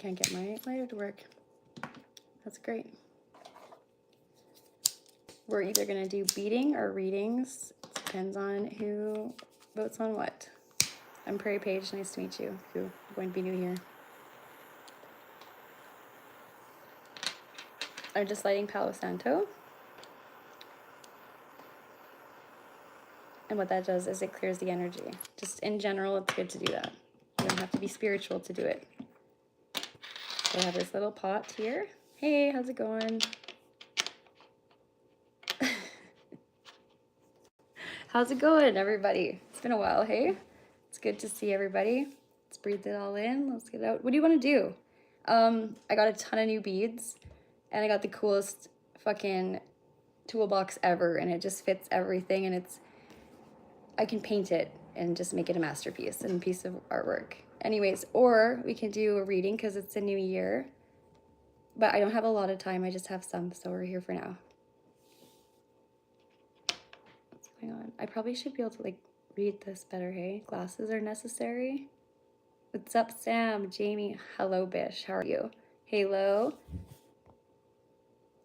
can't get my lighter to work. That's great. We're either gonna do beading or readings. It depends on who votes on what. I'm Prairie Paige, nice to meet you, who are going to be new here. I'm just lighting Palo Santo. And what that does is it clears the energy. Just in general, it's good to do that. You don't have to be spiritual to do it. So I have this little pot here. Hey, how's it going? How's it going, everybody? It's been a while, hey? It's good to see everybody. Let's breathe it all in. Let's get it out. What do you want to do? I got a ton of new beads, and I got the coolest fucking toolbox ever, and it just fits everything, and I can paint it and just make it a masterpiece and a piece of artwork. Anyways, or we can do a reading because it's a new year, but I don't have a lot of time. I just have some, so we're here for now. What's going on? I probably should be able to like read this better, hey? Glasses are necessary. What's up, Sam? Jamie? Hello, Bish. How are you? Halo.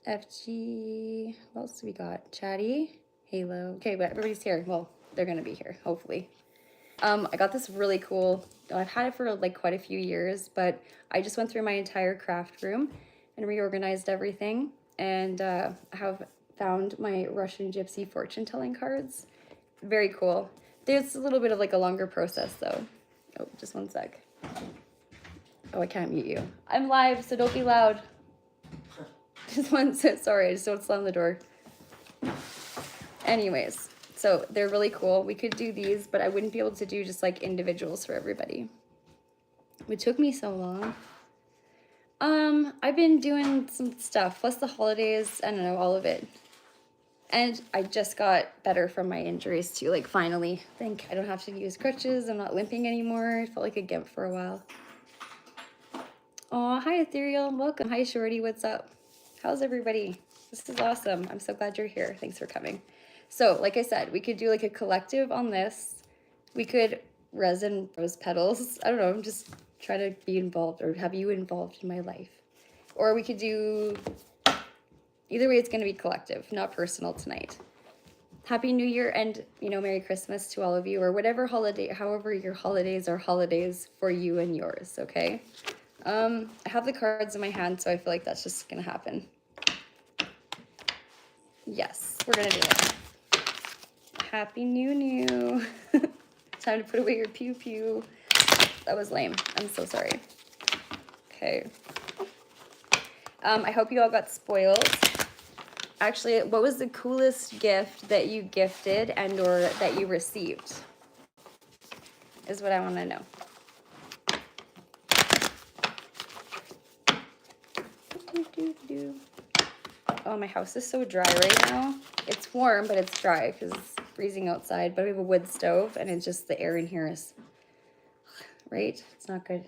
FG. What else do we got? Chatty. Halo. Okay, but everybody's here. Well, they're gonna be here, hopefully. I got this really cool, I've had it for like quite a few years, but I just went through my entire craft room and reorganized everything, and I have found my Russian Gypsy fortune telling cards. Very cool. There's a little bit of like a longer process though. Oh, just one sec. Oh, I can't mute you. I'm live, so don't be loud. Just one sec. Sorry, I just don't slam the door. Anyways, so they're really cool. We could do these, but I wouldn't be able to do just like individuals for everybody. It took me so long. I've been doing some stuff, plus the holidays, I don't know, all of it. And I just got better from my injuries too, like finally. I think I don't have to use crutches, I'm not limping anymore. I felt like a gimp for a while. Oh, hi Ethereal, welcome. Hi Shorty, what's up? How's everybody? This is awesome. I'm so glad you're here. Thanks for coming. So, like I said, we could do like a collective on this. We could resin rose petals. I don't know, I'm just trying to be involved or have you involved in my life. Or we could do, either way, it's going to be collective, not personal tonight. Happy New Year and, you know, Merry Christmas to all of you, or whatever holiday, however your holidays are holidays for you and yours, okay? I have the cards in my hand, so I feel like that's just going to happen. Yes, we're going to do it. Happy New. Time to put away your pew pew. That was lame. I'm so sorry. Okay. I hope you all got spoiled. Actually, what was the coolest gift that you gifted and or that you received? Is what I want to know. Oh, my house is so dry right now. It's warm, but it's dry because it's freezing outside. But we have a wood stove, and it's just the air in here is, right? It's not good.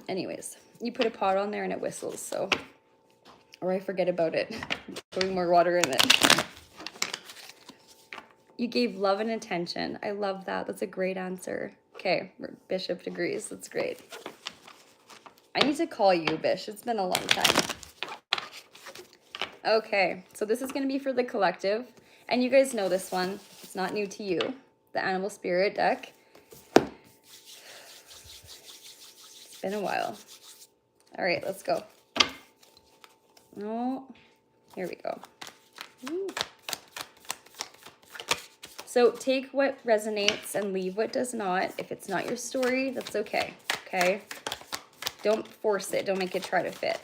Anyways, you put a pot on there and it whistles, so, or I forget about it. Putting more water in it. You gave love and attention. I love that. That's a great answer. Okay, Bishop agrees. That's great. I need to call you, Bish. It's been a long time. Okay, so this is going to be for the collective. And you guys know this one. It's not new to you. The Animal Spirit deck. It's been a while. All right, let's go. Oh, here we go. Ooh. So take what resonates and leave what does not. If it's not your story, that's okay, okay? Don't force it. Don't make it try to fit.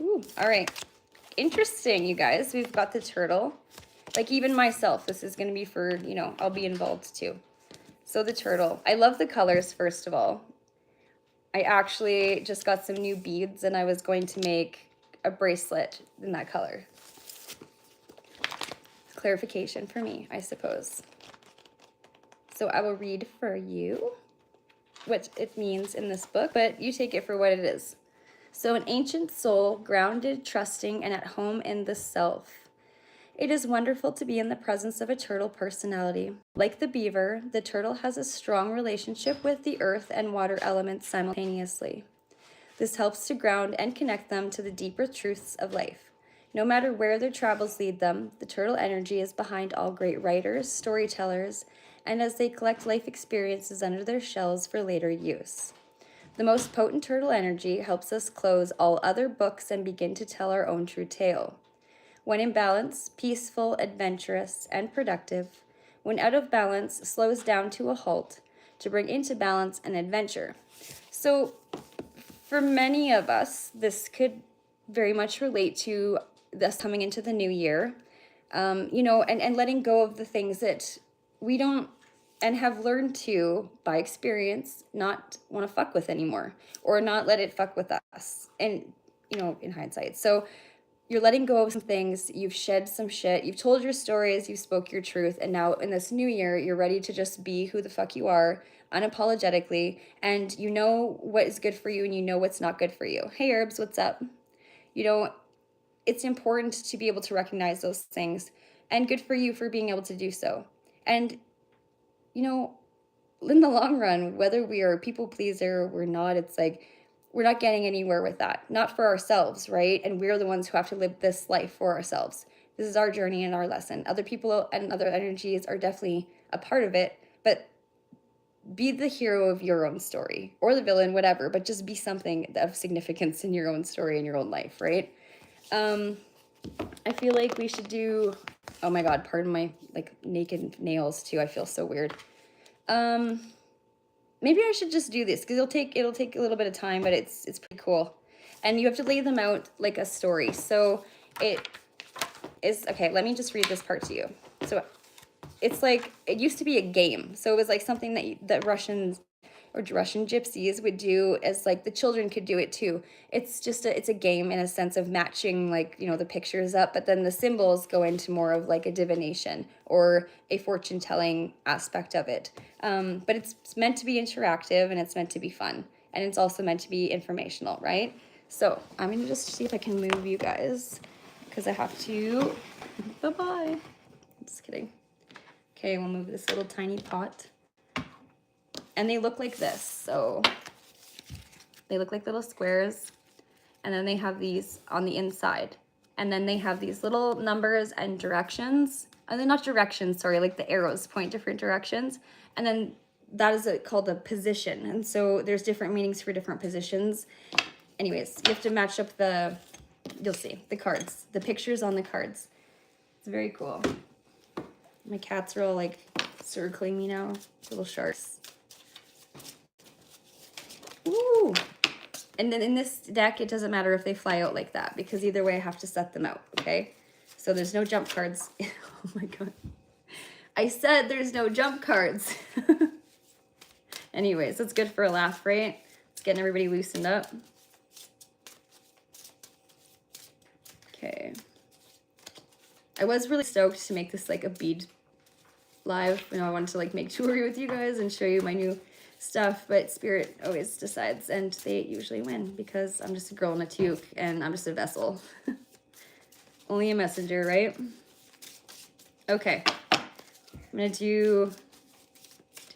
Ooh, all right. Interesting, you guys. We've got the turtle. Like even myself, this is going to be for, you know, I'll be involved too. So the turtle. I love the colors, first of all. I actually just got some new beads and I was going to make a bracelet in that color. Clarification for me, I suppose. So I will read for you what it means in this book, but you take it for what it is. So an ancient soul, grounded, trusting, and at home in the self. It is wonderful to be in the presence of a turtle personality. Like the beaver, the turtle has a strong relationship with the earth and water elements simultaneously. This helps to ground and connect them to the deeper truths of life. No matter where their travels lead them, the turtle energy is behind all great writers, storytellers, and as they collect life experiences under their shells for later use. The most potent turtle energy helps us close all other books and begin to tell our own true tale. When in balance, peaceful, adventurous, and productive. When out of balance, slows down to a halt to bring into balance and adventure. So for many of us, this could very much relate to us coming into the new year, and letting go of the things that we don't and have learned to, by experience, not want to fuck with anymore, or not let it fuck with us, and, in hindsight. So you're letting go of some things, you've shed some shit, you've told your stories, you spoke your truth, and now in this new year, you're ready to just be who the fuck you are, unapologetically, and you know what is good for you and you know what's not good for you. Hey Herbs, what's up? It's important to be able to recognize those things, and good for you for being able to do so. And, in the long run, whether we are a people pleaser or we're not, it's like, we're not getting anywhere with that. Not for ourselves, right? And we're the ones who have to live this life for ourselves. This is our journey and our lesson. Other people and other energies are definitely a part of it, but be the hero of your own story, or the villain, whatever, but just be something of significance in your own story, in your own life, right? I feel like we should do, oh my God, pardon my naked nails too. I feel so weird. Maybe I should just do this because it'll take a little bit of time, but it's pretty cool. And you have to lay them out like a story. So it is, okay, let me just read this part to you. So it's like, it used to be a game. So it was like something that Russians or Russian gypsies would do, as like the children could do it too. It's just it's a game in a sense of matching the pictures up, but then the symbols go into more of like a divination or a fortune telling aspect of it. But it's meant to be interactive and it's meant to be fun, and it's also meant to be informational, right? So I'm gonna just see if I can move you guys because I have to. Bye-bye. Just kidding. Okay, we'll move this little tiny pot. And they look like this. So they look like little squares. And then they have these on the inside. And then they have these little numbers and directions. And they're not directions, sorry, like the arrows point different directions. And then that is called a position. And so there's different meanings for different positions. Anyways, you have to match up you'll see, the cards, the pictures on the cards. It's very cool. My cats are all like circling me now, little sharks. Ooh. And then in this deck, it doesn't matter if they fly out like that, because either way I have to set them out, okay? So there's no jump cards. Oh my God. I said there's no jump cards. Anyways, that's good for a laugh, right? It's getting everybody loosened up. Okay. I was really stoked to make this like a bead live. I wanted to like make jewelry with you guys and show you my new stuff, but Spirit always decides, and they usually win because I'm just a girl in a toque and I'm just a vessel. Only a messenger, right? Okay. I'm gonna do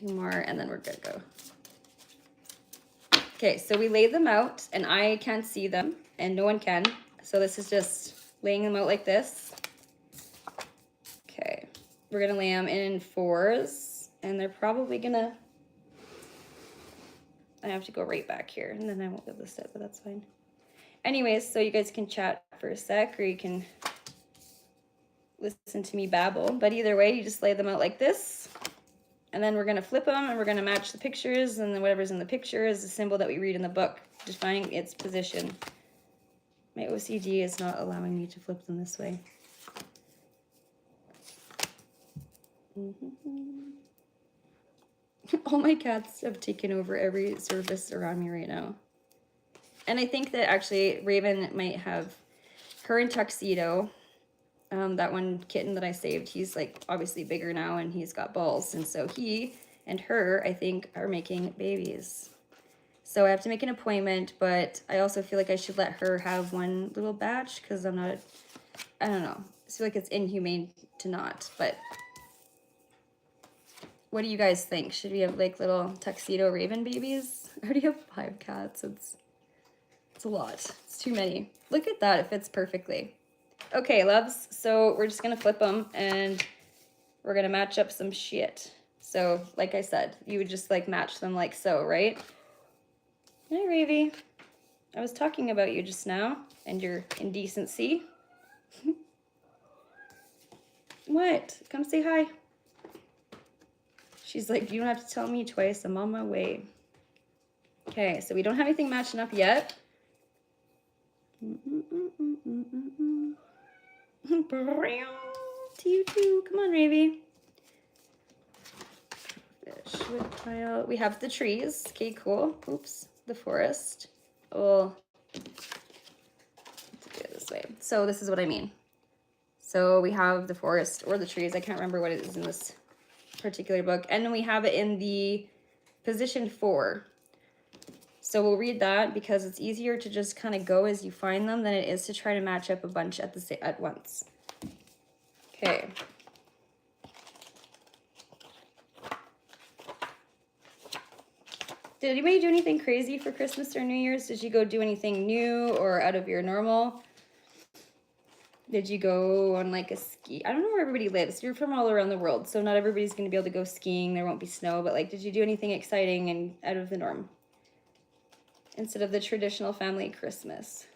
2 more and then we're good to go. Okay, so we laid them out and I can't see them and no one can. So this is just laying them out like this. Okay, we're gonna lay them in 4s and they're probably gonna, I have to go right back here and then I won't be able to sit, but that's fine. Anyways, so you guys can chat for a sec or you can listen to me babble. But either way, you just lay them out like this. And then we're gonna flip them and we're gonna match the pictures, and then whatever's in the picture is the symbol that we read in the book, defining its position. My OCD is not allowing me to flip them this way. All my cats have taken over every surface around me right now. And I think that actually Raven might have her in Tuxedo. That one kitten that I saved, he's like obviously bigger now and he's got balls. And so he and her, I think, are making babies. So I have to make an appointment, but I also feel like I should let her have one little batch because I'm not, I don't know. feel like it's inhumane to not, but what do you guys think? Should we have like little tuxedo raven babies? I already have 5 cats. It's a lot. It's too many. Look at that. It fits perfectly. Okay, loves. So we're just going to flip them and we're going to match up some shit. So like I said, you would just like match them like so, right? Hi, Ravy. I was talking about you just now and your indecency. What? Come say hi. She's like, you don't have to tell me twice. I'm on my way. Okay, so we don't have anything matching up yet. To you too. Come on, Ravy. Fish, wood pile. We have the trees. Okay, cool. Oops. The forest. Oh, let's do it this way. So this is what I mean. So we have the forest or the trees. I can't remember what it is in this particular book. And then we have it in the position 4. So we'll read that because it's easier to just kind of go as you find them than it is to try to match up a bunch at once. Okay. Did anybody do anything crazy for Christmas or New Year's? Did you go do anything new or out of your normal? Did you go on like a ski? I don't know where everybody lives. You're from all around the world, so not everybody's going to be able to go skiing. There won't be snow, but like, did you do anything exciting and out of the norm instead of the traditional family Christmas?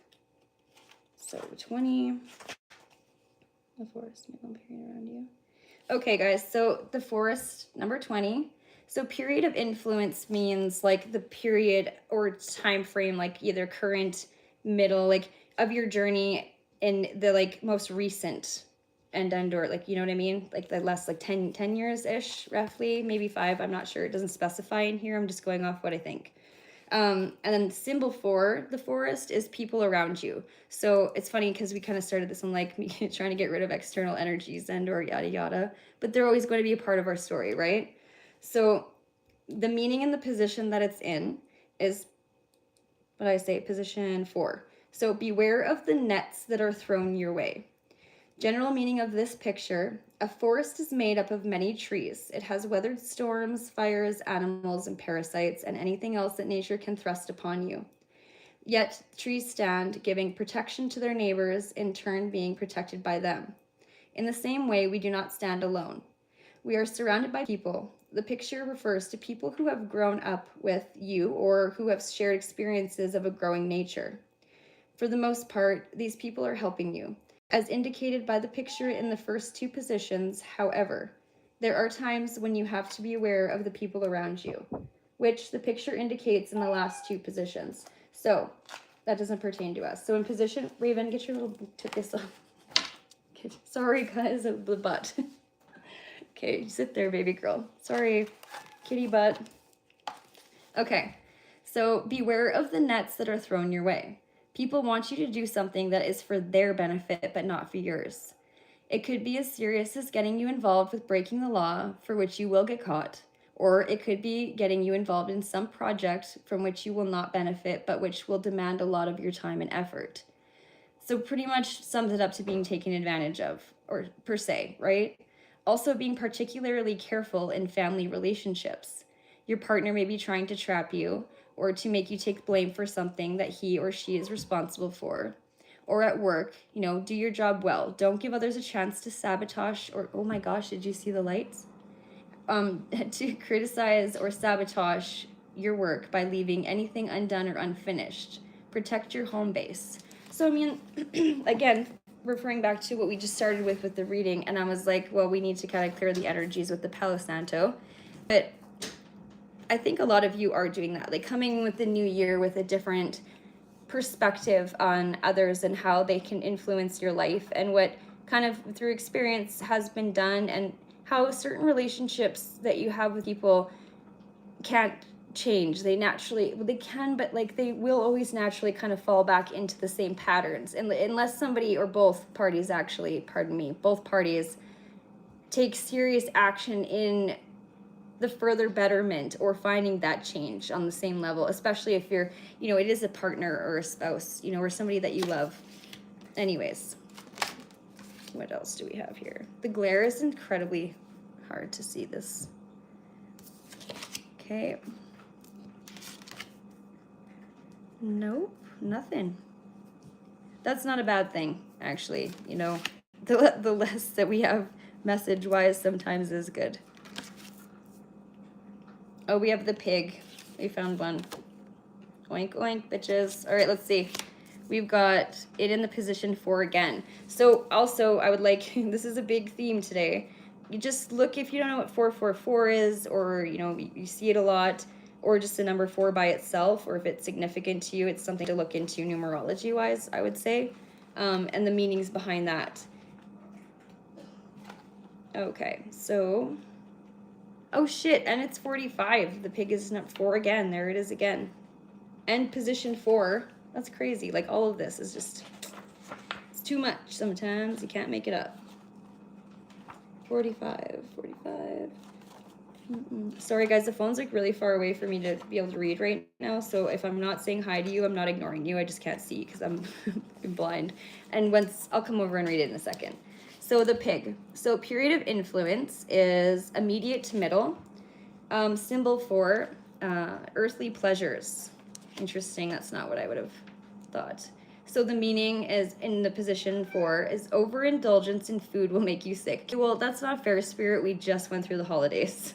So 20, the forest, period around you. Okay, guys, so the forest, number 20. So period of influence means like the period or time frame, like either current, middle, like of your journey in the like most recent and or like, you know what I mean? Like the last like 10 years-ish, roughly, maybe 5, I'm not sure. It doesn't specify in here. I'm just going off what I think. And then the symbol for the forest is people around you. So it's funny because we kind of started this on like trying to get rid of external energies and or yada yada, but they're always going to be a part of our story, right? So the meaning and the position that it's in is, what did I say, position 4. So beware of the nets that are thrown your way. General meaning of this picture: a forest is made up of many trees. It has weathered storms, fires, animals, and parasites, and anything else that nature can thrust upon you. Yet trees stand, giving protection to their neighbors, in turn being protected by them. In the same way, we do not stand alone. We are surrounded by people. The picture refers to people who have grown up with you or who have shared experiences of a growing nature. For the most part, these people are helping you, as indicated by the picture in the first 2 positions. However, there are times when you have to be aware of the people around you, which the picture indicates in the last 2 positions. So that doesn't pertain to us. So in position, Raven, get your little tookus off. Sorry, guys, of the butt. Okay, sit there, baby girl. Sorry, kitty butt. Okay, so beware of the nets that are thrown your way. People want you to do something that is for their benefit, but not for yours. It could be as serious as getting you involved with breaking the law, for which you will get caught, or it could be getting you involved in some project from which you will not benefit, but which will demand a lot of your time and effort. So pretty much sums it up to being taken advantage of, or per se, right? Also being particularly careful in family relationships. Your partner may be trying to trap you or to make you take blame for something that he or she is responsible for. Or at work, you know, do your job well. Don't give others a chance to sabotage or, oh my gosh, did you see the lights? To criticize or sabotage your work by leaving anything undone or unfinished. Protect your home base. So, I mean, again, referring back to what we just started with the reading, and I was like, well, we need to kind of clear the energies with the Palo Santo. But I think a lot of you are doing that, like coming with the new year with a different perspective on others and how they can influence your life and what kind of through experience has been done and how certain relationships that you have with people can't change. They naturally, well, they can, but like they will always naturally kind of fall back into the same patterns, and unless somebody or both parties actually, both parties take serious action in the further betterment or finding that change on the same level, especially if you're, you know, it is a partner or a spouse, you know, or somebody that you love. Anyways, What else do we have here? The glare is incredibly hard to see this. Okay. Nope, nothing. That's not a bad thing, actually. You know, the less that we have message-wise sometimes is good. Oh, we have the pig. We found one. Oink, oink, bitches. All right, let's see. We've got it in the position 4 again. So also, I would like, this is a big theme today. You just look, if you don't know what 444 is, or, you know, you see it a lot, or just the number 4 by itself, or if it's significant to you, it's something to look into numerology-wise, I would say, and the meanings behind that. Okay, so, oh shit, and it's 45. The pig is not 4 again. There it is again. And position 4. That's crazy. Like, all of this is just, it's too much sometimes. You can't make it up. 45, 45. Sorry, guys, the phone's like really far away for me to be able to read right now. So if I'm not saying hi to you, I'm not ignoring you. I just can't see because I'm blind. And once, I'll come over and read it in a second. So the pig. So period of influence is immediate to middle. Symbol for earthly pleasures. Interesting, that's not what I would have thought. So the meaning is, in the position 4, is overindulgence in food will make you sick. Well, that's not fair, Spirit. We just went through the holidays.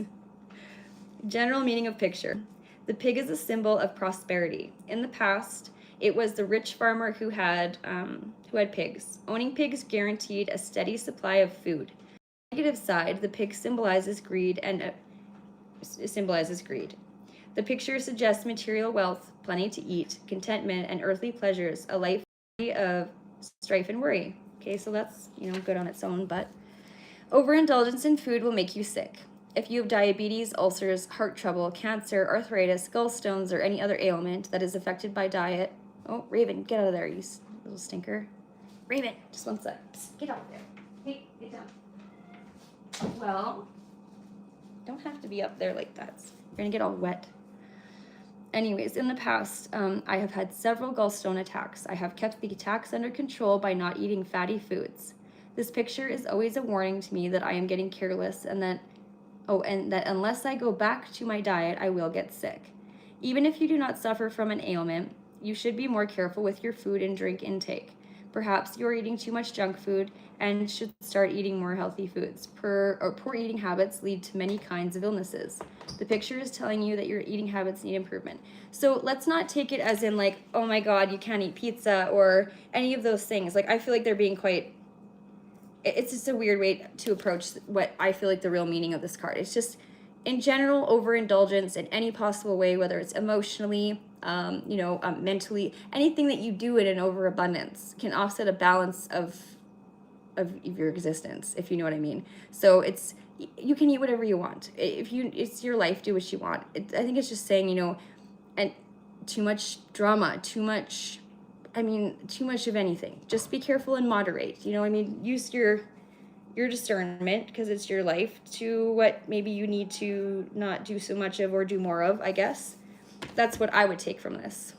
General meaning of picture. The pig is a symbol of prosperity. In the past, it was the rich farmer who had pigs. Owning pigs guaranteed a steady supply of food. On the negative side, the pig symbolizes greed The picture suggests material wealth, plenty to eat, contentment, and earthly pleasures, a life free of strife and worry. Okay, so that's, you know, good on its own, but overindulgence in food will make you sick. If you have diabetes, ulcers, heart trouble, cancer, arthritis, gallstones, or any other ailment that is affected by diet. Oh, Raven, get out of there, you little stinker. Raven, just one sec. Psst, get out of there. Hey, get down. Well, don't have to be up there like that. You're gonna get all wet. Anyways, in the past, I have had several gallstone attacks. I have kept the attacks under control by not eating fatty foods. This picture is always a warning to me that I am getting careless and that unless I go back to my diet, I will get sick. Even if you do not suffer from an ailment, you should be more careful with your food and drink intake. Perhaps you are eating too much junk food and should start eating more healthy foods. Poor eating habits lead to many kinds of illnesses. The picture is telling you that your eating habits need improvement. So let's not take it as in like, oh my God, you can't eat pizza or any of those things. Like, I feel like they're being quite, it's just a weird way to approach what I feel like the real meaning of this card. It's just, in general, overindulgence in any possible way, whether it's emotionally, mentally, anything that you do in an overabundance can offset a balance of your existence, if you know what I mean. So it's, you can eat whatever you want. It's your life, do what you want. I think it's just saying, you know, and too much drama, too much of anything. Just be careful and moderate. You know, I mean, use your discernment, because it's your life, to what maybe you need to not do so much of or do more of, I guess. That's what I would take from this,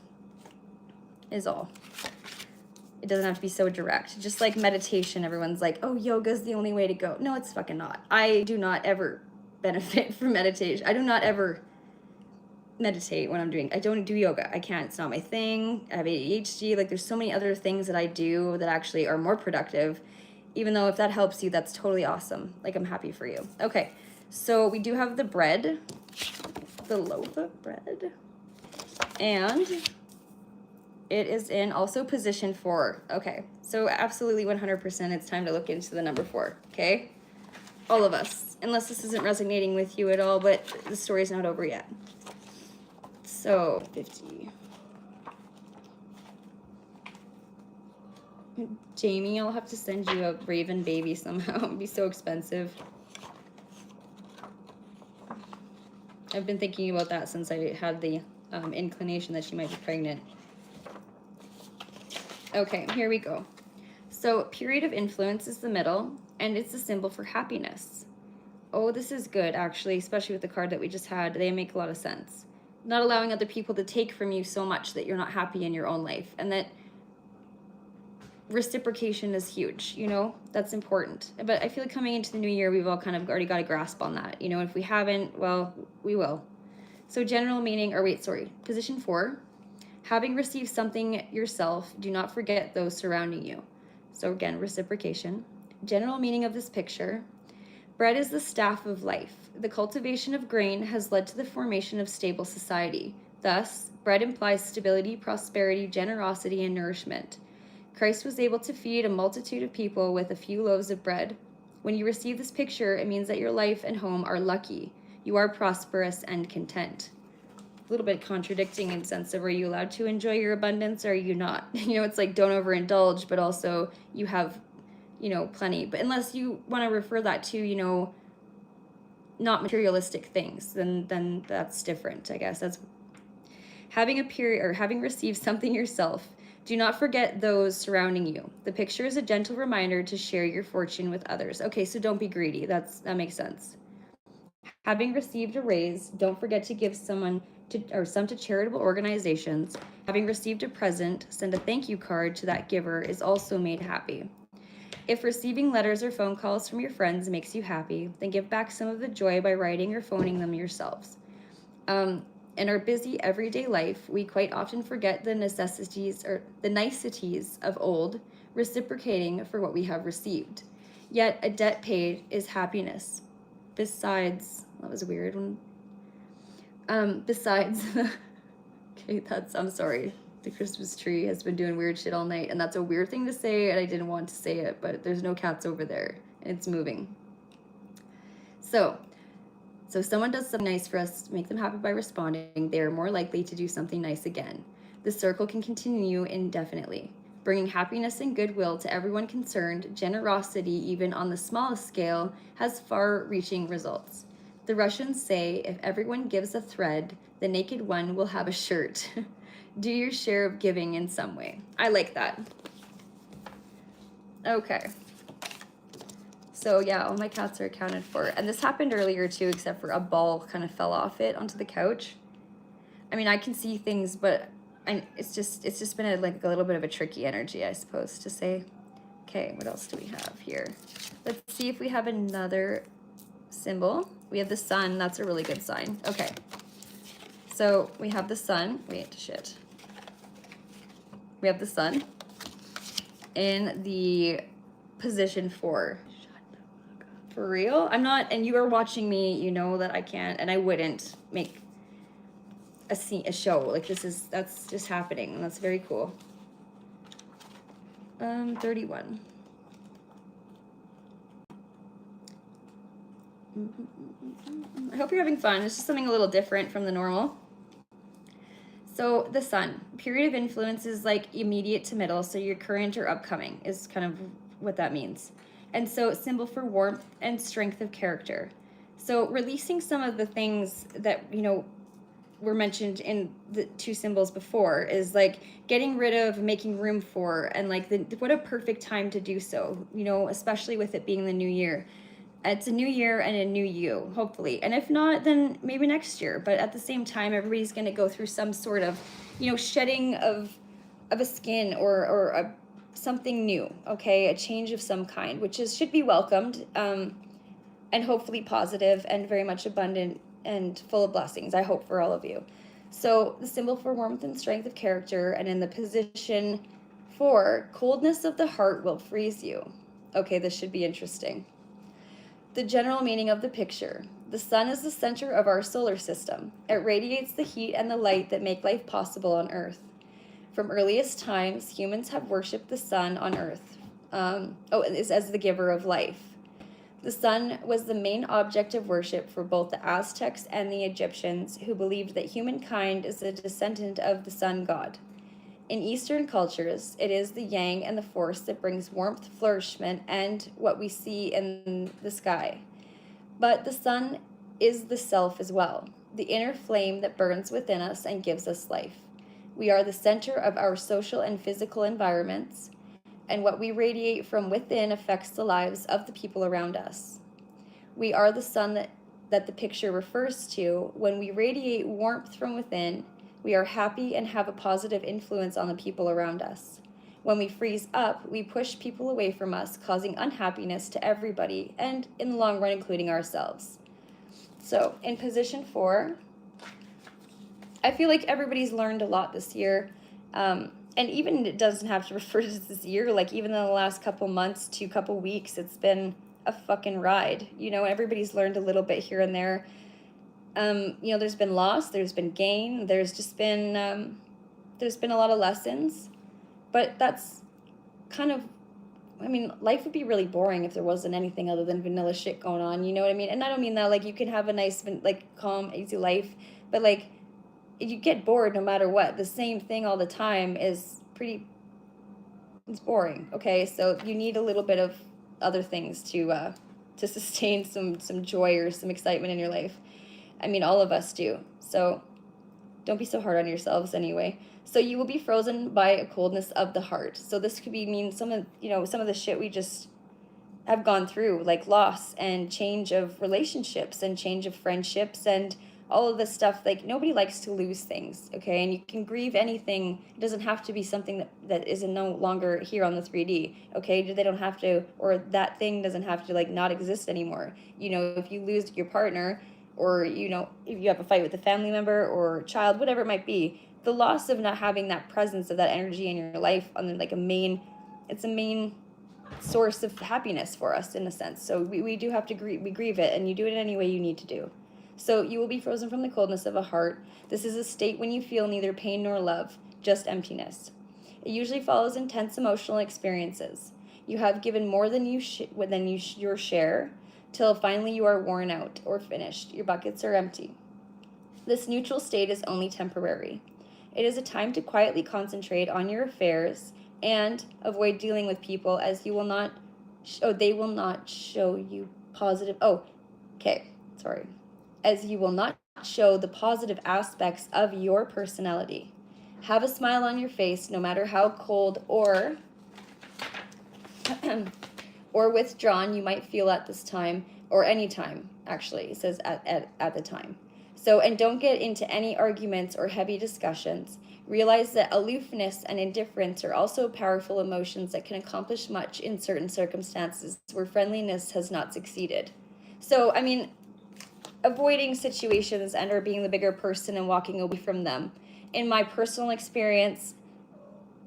is all. It doesn't have to be so direct. Just like meditation, everyone's like, oh, yoga's the only way to go. No, it's fucking not. I do not ever benefit from meditation. I do not ever meditate when I'm doing, I don't do yoga. I can't, it's not my thing. I have ADHD. Like, there's so many other things that I do that actually are more productive. Even though if that helps you, that's totally awesome. Like, I'm happy for you. Okay, so we do have the bread, the loaf of bread, and it is in also position 4. Okay, so absolutely 100% it's time to look into the number 4, okay? All of us, unless this isn't resonating with you at all, but the story's not over yet. So, 50. Jamie, I'll have to send you a raven baby somehow. It'd be so expensive. I've been thinking about that since I had the inclination that she might be pregnant. Okay, here we go. So, period of influence is the middle, and it's a symbol for happiness. Oh, this is good, actually, especially with the card that we just had. They make a lot of sense. Not allowing other people to take from you so much that you're not happy in your own life, and that reciprocation is huge, you know, that's important. But I feel like coming into the new year, we've all kind of already got a grasp on that. You know, if we haven't, well, we will. So general meaning, or wait, sorry, position 4, having received something yourself, do not forget those surrounding you. So again, reciprocation. General meaning of this picture, bread is the staff of life. The cultivation of grain has led to the formation of stable society. Thus, bread implies stability, prosperity, generosity, and nourishment. Christ was able to feed a multitude of people with a few loaves of bread. When you receive this picture, it means that your life and home are lucky. You are prosperous and content. A little bit contradicting in the sense of, are you allowed to enjoy your abundance or are you not? You know, it's like don't overindulge, but also you have, you know, plenty. But unless you want to refer that to, you know, not materialistic things, then that's different, I guess. That's having a period or having received something yourself. Do not forget those surrounding you. The picture is a gentle reminder to share your fortune with others. Okay, so don't be greedy. That makes sense. Having received a raise, don't forget to give some to charitable organizations. Having received a present, send a thank you card to that giver is also made happy. If receiving letters or phone calls from your friends makes you happy, then give back some of the joy by writing or phoning them yourselves. In our busy everyday life, we quite often forget the necessities or the niceties of old, reciprocating for what we have received. Yet a debt paid is happiness. Besides, that was a weird one. Besides, okay, I'm sorry. The Christmas tree has been doing weird shit all night, and that's a weird thing to say, and I didn't want to say it, but there's no cats over there, and it's moving. So someone does something nice for us, make them happy by responding, they are more likely to do something nice again. The circle can continue indefinitely, bringing happiness and goodwill to everyone concerned. Generosity, even on the smallest scale, has far-reaching results. The Russians say, if everyone gives a thread, the naked one will have a shirt. Do your share of giving in some way. I like that. Okay. So yeah, all my cats are accounted for. And this happened earlier too, except for a ball kind of fell off it onto the couch. I mean, I can see things, but it's just been a little bit of a tricky energy, I suppose to say. Okay, what else do we have here? Let's see if we have another symbol. We have the sun. That's a really good sign. Okay. So we have the sun. Wait, shit. We have the sun in the position 4. For real? I'm not, and you are watching me, you know that I can't, and I wouldn't make a show. Like that's just happening, and that's very cool. 31. I hope you're having fun. It's just something a little different from the normal. So the sun, period of influence is like immediate to middle, so your current or upcoming is kind of what that means. And so symbol for warmth and strength of character. So releasing some of the things that, you know, were mentioned in the 2 symbols before is like getting rid of, making room for, and like what a perfect time to do so, you know, especially with it being the new year. It's a new year and a new you, hopefully. And if not, then maybe next year. But at the same time, everybody's going to go through some sort of, you know, shedding of a skin or something new, okay? A change of some kind, which should be welcomed and hopefully positive and very much abundant and full of blessings, I hope, for all of you. So the symbol for warmth and strength of character, and in the position 4, coldness of the heart will freeze you. Okay, this should be interesting. The general meaning of the picture. The sun is the center of our solar system. It radiates the heat and the light that make life possible on Earth. From earliest times, humans have worshipped the sun on Earth as the giver of life. The sun was the main object of worship for both the Aztecs and the Egyptians, who believed that humankind is a descendant of the sun god. In Eastern cultures, it is the yang and the force that brings warmth, flourishment, and what we see in the sky. But the sun is the self as well, the inner flame that burns within us and gives us life. We are the center of our social and physical environments, and what we radiate from within affects the lives of the people around us. We are the sun that the picture refers to. When we radiate warmth from within, we are happy and have a positive influence on the people around us. When we freeze up, we push people away from us, causing unhappiness to everybody, and in the long run, including ourselves. So in position 4, I feel like everybody's learned a lot this year. And even it doesn't have to refer to this year, like even in the last couple months to couple weeks, it's been a fucking ride. You know, everybody's learned a little bit here and there. You know, there's been loss, there's been gain, there's been a lot of lessons, but that's kind of, I mean, life would be really boring if there wasn't anything other than vanilla shit going on, you know what I mean? And I don't mean that, like, you can have a nice, like, calm, easy life, but, like, you get bored no matter what. The same thing all the time is it's boring, okay? So you need a little bit of other things to sustain some joy or some excitement in your life. I mean, all of us do. So don't be so hard on yourselves anyway. So you will be frozen by a coldness of the heart. So this could mean some of the shit we just have gone through, like loss and change of relationships and change of friendships and all of this stuff. Like, nobody likes to lose things, okay? And you can grieve anything. It doesn't have to be something that is no longer here on the 3D, okay? They don't have to, or that thing doesn't have to, like, not exist anymore. You know, if you lose your partner, or, you know, if you have a fight with a family member or child, whatever it might be, the loss of not having that presence of that energy in your life on, like, it's a main source of happiness for us in a sense. So we do have to grieve it, and you do it in any way you need to do. So you will be frozen from the coldness of a heart. This is a state when you feel neither pain nor love, just emptiness. It usually follows intense emotional experiences. You have given more than your share, till finally you are worn out or finished. Your buckets are empty. This neutral state is only temporary. It is a time to quietly concentrate on your affairs and avoid dealing with people, as they will not show you positive. As you will not show the positive aspects of your personality. Have a smile on your face, no matter how cold or withdrawn you might feel at this time, or any time, actually. It says at the time. So, and don't get into any arguments or heavy discussions. Realize that aloofness and indifference are also powerful emotions that can accomplish much in certain circumstances where friendliness has not succeeded. So, I mean, avoiding situations and or being the bigger person and walking away from them. In my personal experience,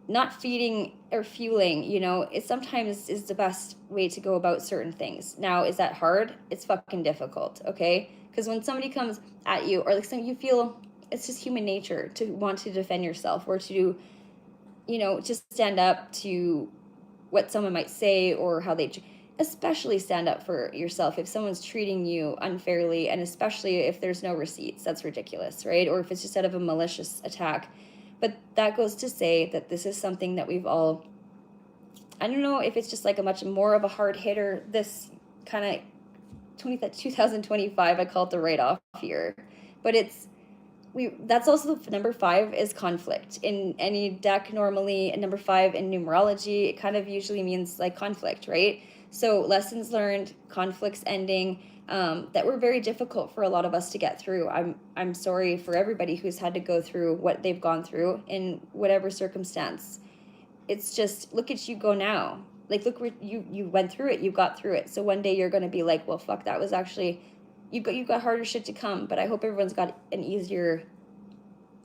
not feeding or fueling, you know, it sometimes is the best way to go about certain things. Now, is that hard? It's fucking difficult, okay? Because when somebody comes at you, or like something you feel, it's just human nature to want to defend yourself, or to, you know, just stand up to what someone might say, or how they, especially stand up for yourself if someone's treating you unfairly, and especially if there's no receipts. That's ridiculous, right? Or if it's just out of a malicious attack. But that goes to say that this is something that we've all, I don't know if it's just like a much more of a hard hitter this kind of 2025, I call it the write-off year. But that's also number 5 is conflict. In any deck, normally, number 5 in numerology, it kind of usually means like conflict, right? So lessons learned, conflicts ending, that were very difficult for a lot of us to get through. I'm sorry for everybody who's had to go through what they've gone through in whatever circumstance. It's just, look at you go now. Like, look where you went through it, you got through it. So one day you're going to be like, well, fuck, that was actually, you got harder shit to come. But I hope everyone's got an easier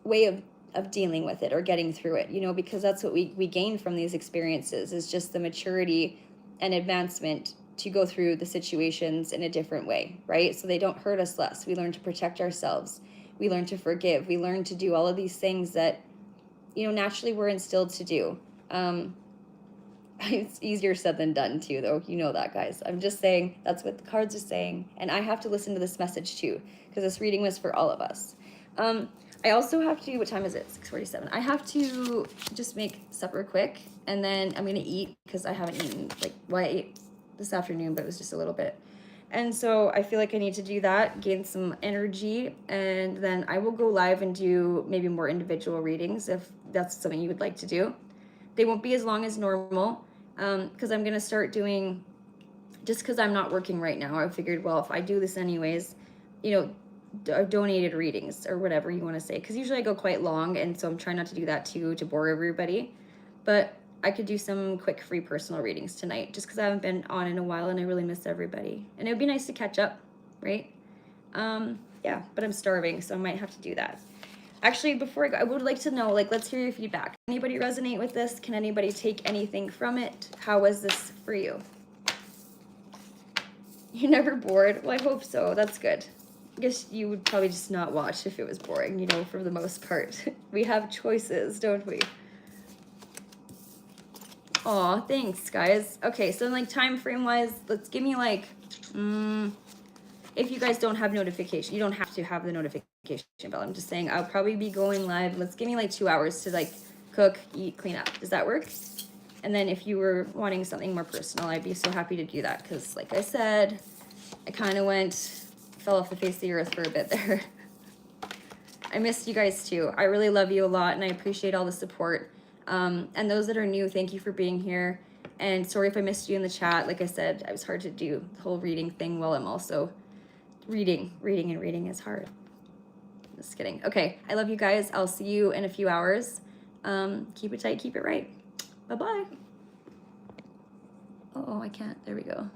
way of dealing with it or getting through it, you know, because that's what we gain from these experiences, is just the maturity and advancement to go through the situations in a different way, right? So they don't hurt us less. We learn to protect ourselves. We learn to forgive. We learn to do all of these things that, you know, naturally we're instilled to do. It's easier said than done too, though. You know that, guys. I'm just saying that's what the cards are saying. And I have to listen to this message too, because this reading was for all of us. I also have to, what time is it? 6:47. I have to just make supper quick, and then I'm going to eat, because I haven't eaten, I ate this afternoon, but it was just a little bit. And so I feel like I need to do that, gain some energy, and then I will go live and do maybe more individual readings if that's something you would like to do. They won't be as long as normal, because I'm going to start doing, just because I'm not working right now, I figured, well, if I do this anyways, you know, donated readings or whatever you want to say, because usually I go quite long, and so I'm trying not to do that too, to bore everybody. But I could do some quick free personal readings tonight just because I haven't been on in a while and I really miss everybody. And it would be nice to catch up, right? Yeah, but I'm starving, so I might have to do that. Actually, before I go, I would like to know, like, let's hear your feedback. Anybody resonate with this? Can anybody take anything from it? How was this for you? You're never bored? Well, I hope so. That's good. I guess you would probably just not watch if it was boring, you know, for the most part. We have choices, don't we? Aw, thanks, guys. Okay, so like time frame wise, let's give me like, if you guys don't have notification, you don't have to have the notification bell. I'm just saying I'll probably be going live. Let's give me like 2 hours to like cook, eat, clean up. Does that work? And then if you were wanting something more personal, I'd be so happy to do that because like I said, I kind of fell off the face of the earth for a bit there. I missed you guys too. I really love you a lot and I appreciate all the support. And those that are new, thank you for being here. And sorry if I missed you in the chat. Like I said, it was hard to do the whole reading thing while I'm also reading is hard. Just kidding. Okay, I love you guys. I'll see you in a few hours. Keep it tight, keep it right. Bye-bye. Oh, I can't. There we go.